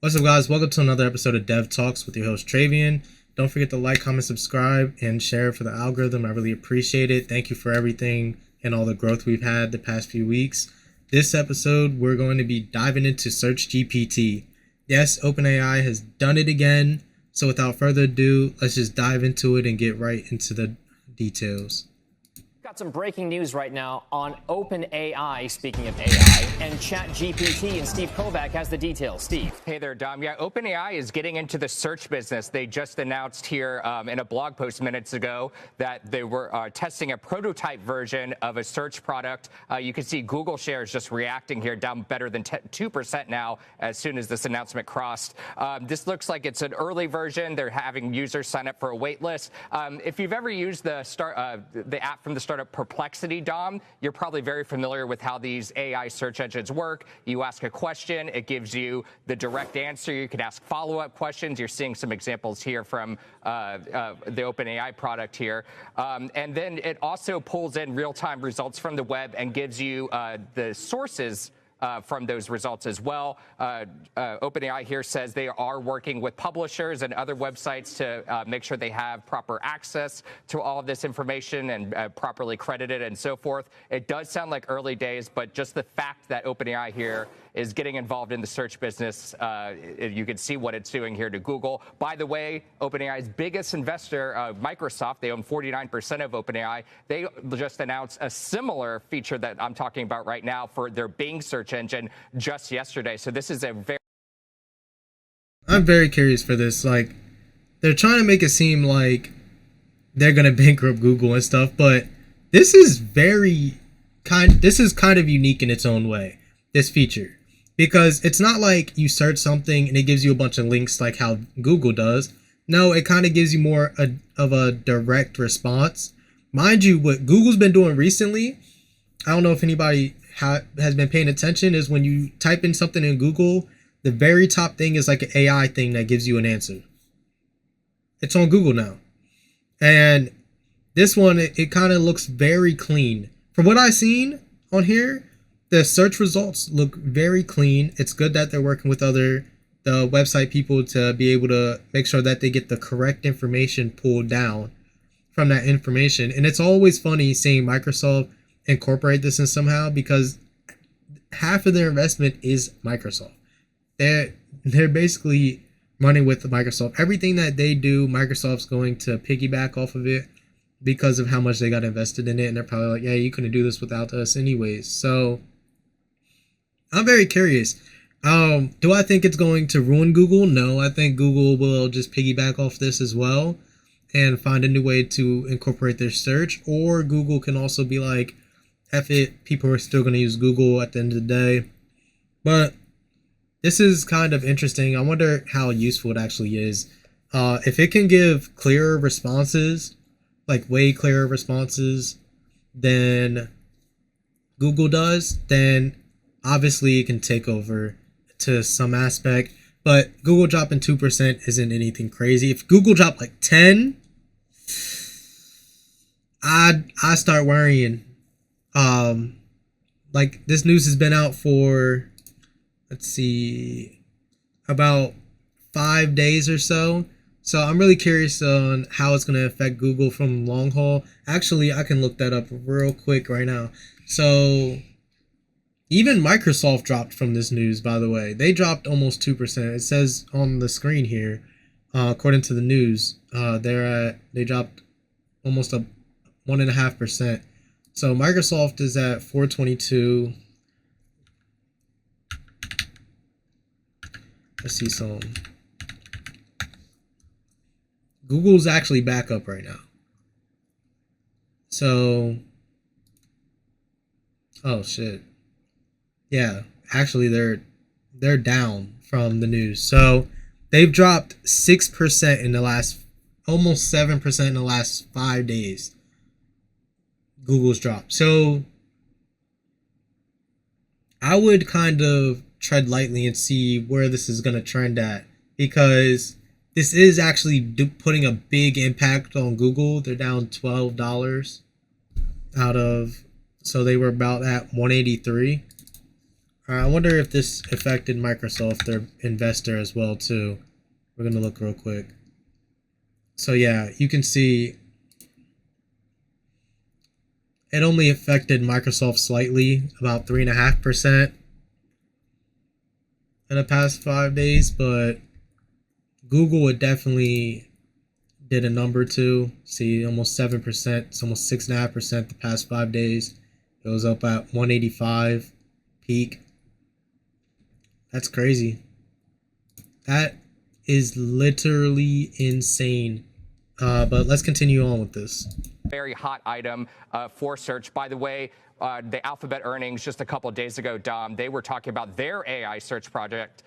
What's up, guys? Welcome to another episode of DevTalks with your host, Travian. Don't forget to like, comment, subscribe, and share for the algorithm. I really appreciate it. Thank you for everything and all the growth we've had the past few weeks. This episode, we're going to be diving into SearchGPT. Yes, OpenAI has done it again. So without further ado, let's just dive into it and get right into the details. Got some breaking news right now on OpenAI, speaking of AI, and ChatGPT, and Steve Kovac has the details. Steve. Hey there, Dom. Yeah, OpenAI is getting into the search business. They just announced here in a blog post minutes ago that they were testing a prototype version of a search product. You can see Google shares just reacting here, down better than 2% now as soon as this announcement crossed. This looks like it's an early version. They're having users sign up for a wait list. If you've ever used the app from the startup Perplexity, Dom, you're probably very familiar with how these AI search engines work. You ask a question, it gives you the direct answer. You can ask follow-up questions. You're seeing some examples here from the OpenAI product here. And then it also pulls in real-time results from the web and gives you the sources from those results as well. OpenAI here says they are working with publishers and other websites to make sure they have proper access to all of this information and properly credited and so forth. It does sound like early days, but just the fact that OpenAI here is getting involved in the search business, you can see what it's doing here to Google. By the way, OpenAI's biggest investor, Microsoft, they own 49% of OpenAI. They just announced a similar feature that I'm talking about right now for their Bing search engine just yesterday. So this is a very... I'm very curious for this. Like, they're trying to make it seem like they're going to bankrupt Google and stuff, but this is kind of unique in its own way, this feature. Because it's not like you search something and it gives you a bunch of links like how Google does. No, it kind of gives you more of a direct response. Mind you, what Google's been doing recently, I don't know if anybody has been paying attention, is when you type in something in Google, the very top thing is like an AI thing that gives you an answer. It's on Google now. And this one, it kind of looks very clean. From what I've seen on here, the search results look very clean. It's good that they're working with the website people to be able to make sure that they get the correct information pulled down from that information. And it's always funny seeing Microsoft incorporate this in somehow, because half of their investment is Microsoft. They're basically running with Microsoft. Everything that they do, Microsoft's going to piggyback off of it because of how much they got invested in it. And they're probably like, yeah, you couldn't do this without us anyways. So I'm very curious. Do I think it's going to ruin Google? No, I think Google will just piggyback off this as well and find a new way to incorporate their search. Or Google can also be like, F it, people are still going to use Google at the end of the day. But this is kind of interesting. I wonder how useful it actually is. If it can give clearer responses, like way clearer responses than Google does, then obviously it can take over to some aspect. But Google dropping 2% isn't anything crazy. If Google dropped like 10, I start worrying. Like, this news has been out for, let's see, about 5 days or so. So I'm really curious on how it's going to affect Google from long haul. Actually, I can look that up real quick right now. So even Microsoft dropped from this news, by the way. They dropped almost 2%. It says on the screen here, according to the news, they dropped almost 1.5%. So Microsoft is at 422. Let's see some. Google's actually back up right now. So, oh shit. Yeah, actually they're down from the news. So they've dropped 6% in the last, almost 7% in the last 5 days. Google's dropped. So I would kind of tread lightly and see where this is going to trend at, because this is actually putting a big impact on Google. They're down $12 out of, so they were about at 183. I wonder if this affected Microsoft, their investor, as well too. We're gonna look real quick. So yeah, you can see it only affected Microsoft slightly, about 3.5% in the past 5 days, but Google would definitely did a number too. See, almost 7%. It's almost 6.5% the past 5 days. It was up at 185 peak. That's crazy. That is literally insane. But let's continue on with this. Very hot item for search. By the way, the Alphabet earnings just a couple of days ago, Dom, they were talking about their AI search product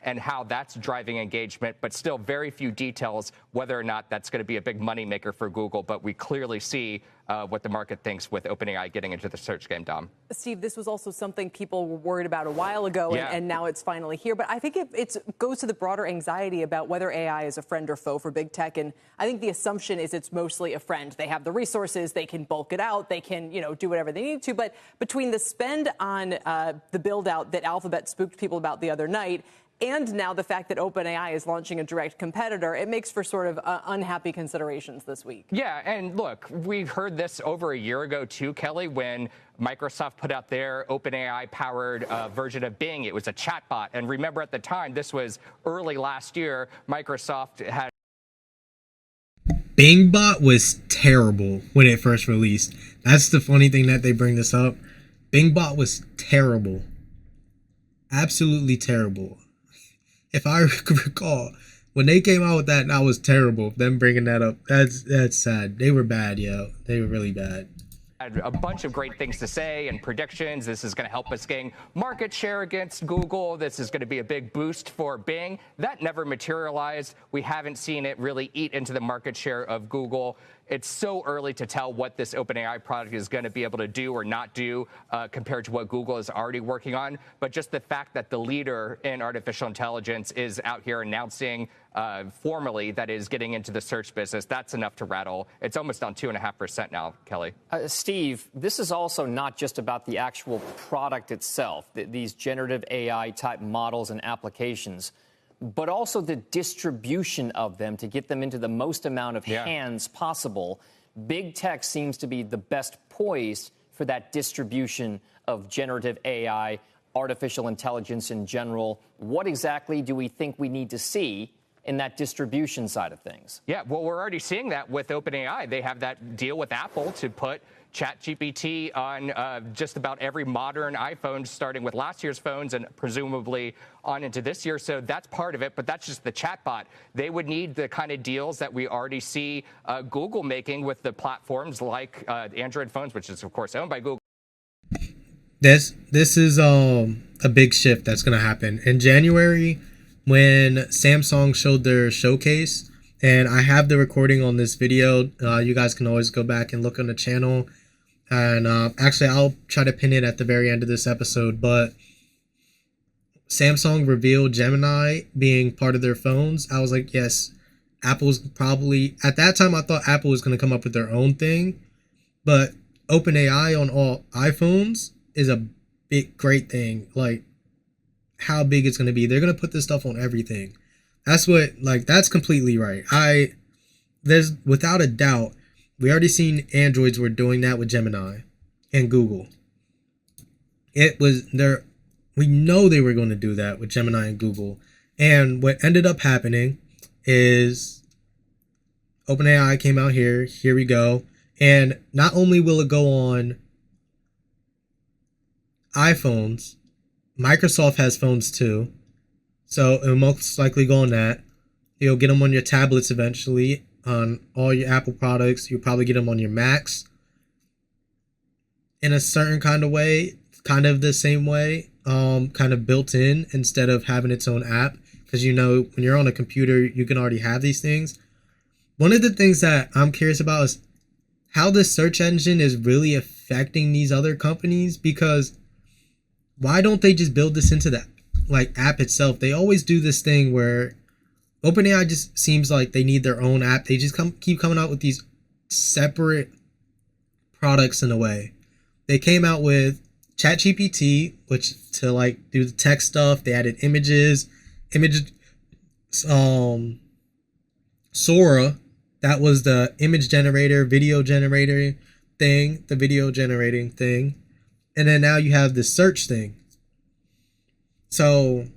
and how that's driving engagement, but still very few details whether or not that's going to be a big moneymaker for Google. But we clearly see what the market thinks with OpenAI getting into the search game, Dom. Steve, this was also something people were worried about a while ago, and now it's finally here. But I think it goes to the broader anxiety about whether AI is a friend or foe for big tech. And I think the assumption is it's mostly a friend. They have the resources, they can bulk it out, they can, do whatever they need to. But between the spend on the build out that Alphabet spooked people about the other night, and now the fact that OpenAI is launching a direct competitor, it makes for sort of unhappy considerations this week. Yeah, and look, we heard this over a year ago too, Kelly, when Microsoft put out their OpenAI-powered version of Bing. It was a chatbot. And remember at the time, this was early last year, Microsoft had... BingBot was terrible when it first released. That's the funny thing that they bring this up. BingBot was terrible. Absolutely terrible. If I recall, when they came out with that, that was terrible. Them bringing that up, that's sad. They were bad, yo. They were really bad. Had a bunch of great things to say and predictions. This is going to help us gain market share against Google. This is going to be a big boost for Bing. That never materialized. We haven't seen it really eat into the market share of Google. It's so early to tell what this OpenAI product is going to be able to do or not do compared to what Google is already working on. But just the fact that the leader in artificial intelligence is out here announcing formally that is getting into the search business, that's enough to rattle. It's almost on 2.5% now, Kelly. Steve, this is also not just about the actual product itself, these generative AI type models and applications, but also the distribution of them to get them into the most amount of hands possible. Big tech seems to be the best poised for that distribution of generative AI, artificial intelligence in general. What exactly do we think we need to see in that distribution side of things? Yeah, well, we're already seeing that with OpenAI. They have that deal with Apple to put ChatGPT on just about every modern iPhone, starting with last year's phones and presumably on into this year. So that's part of it, but that's just the chatbot. They would need the kind of deals that we already see Google making with the platforms like Android phones, which is, of course, owned by Google. This is a big shift that's going to happen. In January, when Samsung showed their showcase, and I have the recording on this video, you guys can always go back and look on the channel. And actually, I'll try to pin it at the very end of this episode. But Samsung revealed Gemini being part of their phones. I was like, yes, Apple's probably... At that time, I thought Apple was going to come up with their own thing. But OpenAI on all iPhones is a great thing. Like, how big it's going to be. They're going to put this stuff on everything. That's that's completely right. There's, without a doubt, we already seen Androids were doing that with Gemini and Google. It was there. We know they were going to do that with Gemini and Google. And what ended up happening is OpenAI came out here. Here we go. And not only will it go on iPhones, Microsoft has phones too. So it'll most likely go on that. You'll get them on your tablets eventually. On all your Apple products, you'll probably get them on your Macs. In a certain kind of way, kind of the same way, kind of built in instead of having its own app. Because when you're on a computer, you can already have these things. One of the things that I'm curious about is how the search engine is really affecting these other companies. Because why don't they just build this into the app itself? They always do this thing where OpenAI just seems like they need their own app. They just keep coming out with these separate products in a way. they came out with ChatGPT, which to like do the text stuff. They added image, Sora, that was the image generator, video generator thing, the video generating thing, and then now you have the search thing. So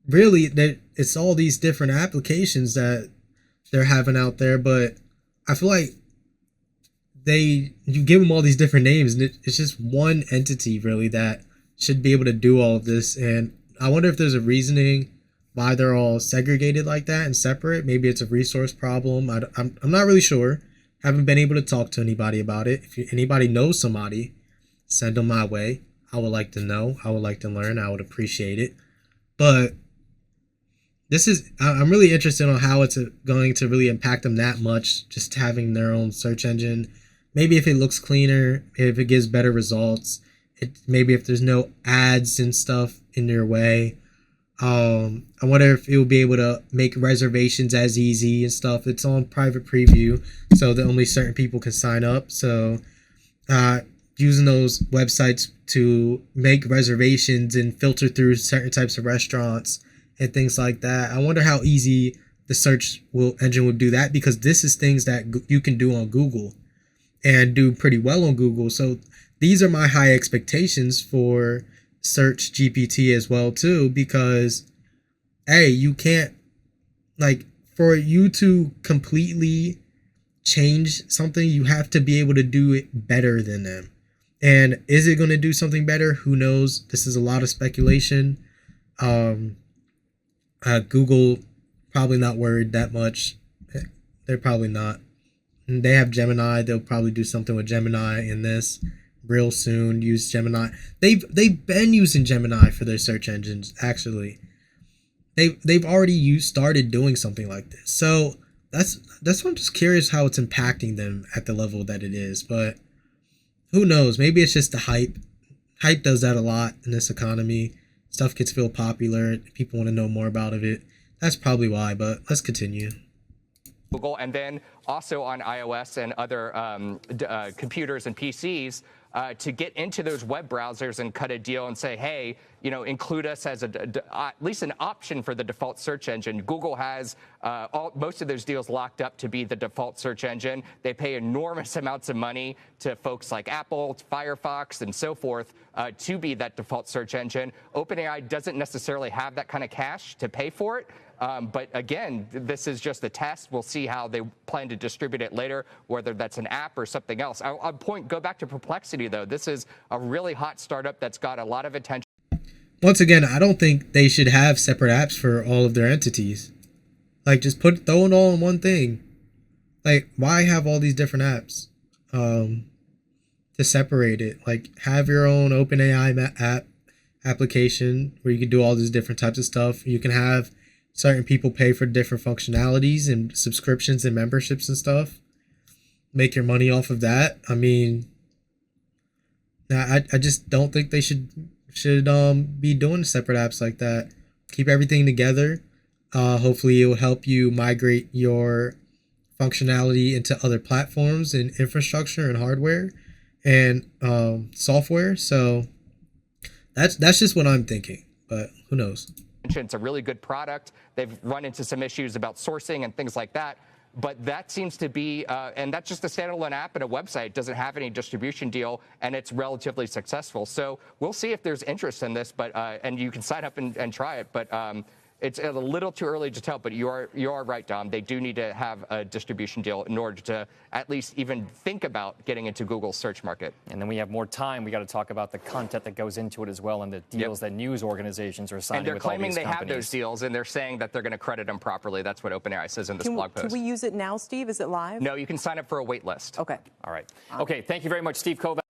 really, it's all these different applications that they're having out there, but I feel like you give them all these different names, and it's just one entity really that should be able to do all of this. And I wonder if there's a reasoning why they're all segregated like that and separate. Maybe it's a resource problem. I'm not really sure. Haven't been able to talk to anybody about it. If anybody knows somebody, send them my way. I would like to know. I would like to learn. I would appreciate it. But I'm really interested on how it's going to really impact them that much, just having their own search engine. Maybe if it looks cleaner, if it gives better results, maybe if there's no ads and stuff in your way. I wonder if it will be able to make reservations as easy and stuff. It's on private preview, so that only certain people can sign up. So using those websites to make reservations and filter through certain types of restaurants and things like that. I wonder how easy the search engine will do that, because this is things that you can do on Google and do pretty well on Google. So these are my high expectations for SearchGPT as well too, because you can't, like, for you to completely change something, you have to be able to do it better than them. And is it going to do something better? Who knows? This is a lot of speculation. Google probably not worried that much. They're probably not. They have Gemini. They'll probably do something with Gemini in this real soon. Use Gemini. They've been using Gemini for their search engines. Actually, they've already started doing something like this. So that's why I'm just curious how it's impacting them at the level that it is. But who knows? Maybe it's just the hype. Hype does that a lot in this economy. Stuff gets real popular. People want to know more about it. That's probably why. But let's continue. Google, and then also on iOS and other computers and PCs to get into those web browsers and cut a deal and say, hey, include us as at least an option for the default search engine. Google has most of those deals locked up to be the default search engine. They pay enormous amounts of money to folks like Apple, Firefox, and so forth to be that default search engine. OpenAI doesn't necessarily have that kind of cash to pay for it. But again, this is just a test. We'll see how they plan to distribute it later, whether that's an app or something else. I'll go back to Perplexity, though. This is a really hot startup that's got a lot of attention. Once again, I don't think they should have separate apps for all of their entities. Like, just throw it all in one thing. Like, why have all these different apps to separate it? Like, have your own OpenAI application where you can do all these different types of stuff. You can have certain people pay for different functionalities and subscriptions and memberships and stuff. Make your money off of that. I mean, I just don't think they should be doing separate apps like that. Keep everything together. Hopefully it will help you migrate your functionality into other platforms and infrastructure and hardware and software. So that's just what I'm thinking, but who knows? It's a really good product. They've run into some issues about sourcing and things like that. But that seems to be, and that's just a standalone app and a website. It doesn't have any distribution deal, and it's relatively successful. So we'll see if there's interest in this, but and you can sign up and try it. But it's a little too early to tell. But you are right, Dom. They do need to have a distribution deal in order to at least even think about getting into Google's search market. And then we have more time. We got to talk about the content that goes into it as well, and the deals that news organizations are signing with all these companies. And they're claiming they have those deals, and they're saying that they're going to credit them properly. That's what OpenAI says in this blog post. Can we use it now, Steve? Is it live? No, you can sign up for a wait list. Okay. All right. Okay. Thank you very much, Steve Kovac.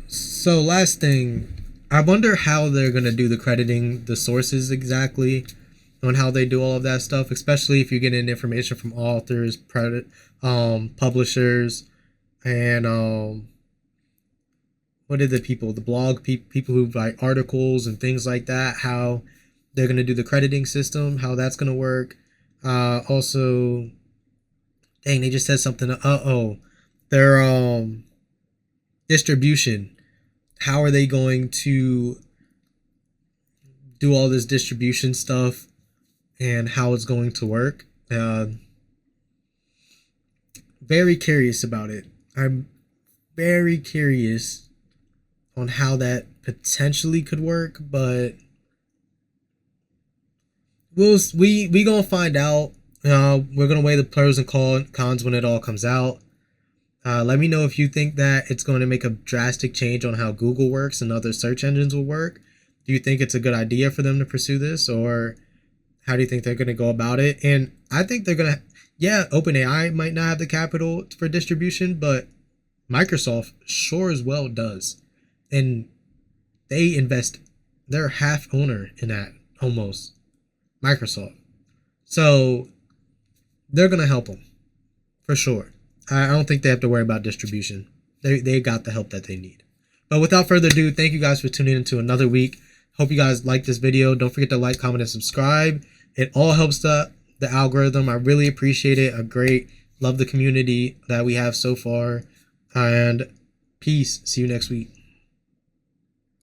So last thing, I wonder how they're going to do the crediting, the sources exactly, on how they do all of that stuff, especially if you're getting information from authors, publishers, and what are the blog people who write articles and things like that, how they're going to do the crediting system, how that's going to work. Also, dang, they just said something. They're distribution. How are they going to do all this distribution stuff and how it's going to work? Very curious about it. I'm very curious on how that potentially could work, but we gonna find out. We're gonna weigh the pros and cons when it all comes out. Let me know if you think that it's going to make a drastic change on how Google works and other search engines will work. Do you think it's a good idea for them to pursue this, or how do you think they're going to go about it? And I think they're going to, OpenAI might not have the capital for distribution, but Microsoft sure as well does. And they invest, they're half owner in that, almost, Microsoft. So they're going to help them, for sure. I don't think they have to worry about distribution. They got the help that they need. But without further ado, thank you guys for tuning in to another week. Hope you guys like this video. Don't forget to like, comment, and subscribe. It all helps the algorithm. I really appreciate it. Love the community that we have so far. And peace. See you next week.